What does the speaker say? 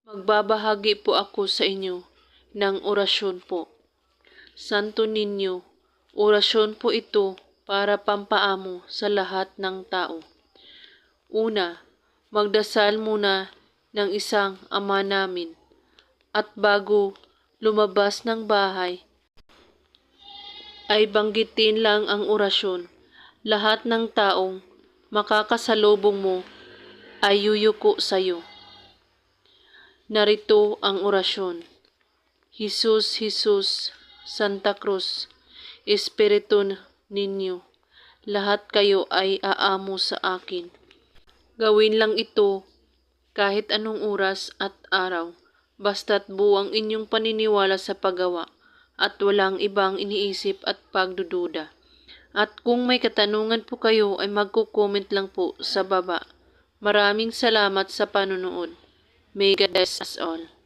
Magbabahagi po ako sa inyo ng orasyon po. Santo Niño, orasyon po ito para pampaamo sa lahat ng tao. Una, magdasal muna ng isang Ama namin at bago lumabas ng bahay, ay banggitin lang ang orasyon. Lahat ng taong makakasalubong mo ay yuyuko sa'yo. Narito ang orasyon. Jesus, Jesus, Santa Cruz, Espiritu Niño, lahat kayo ay aamo sa akin. Gawin lang ito kahit anong oras at araw, basta't buo ang inyong paniniwala sa paggawa at walang ibang iniisip at pagdududa. At kung may katanungan po kayo ay magko-comment lang po sa baba. Maraming salamat sa panonood. May God bless us all.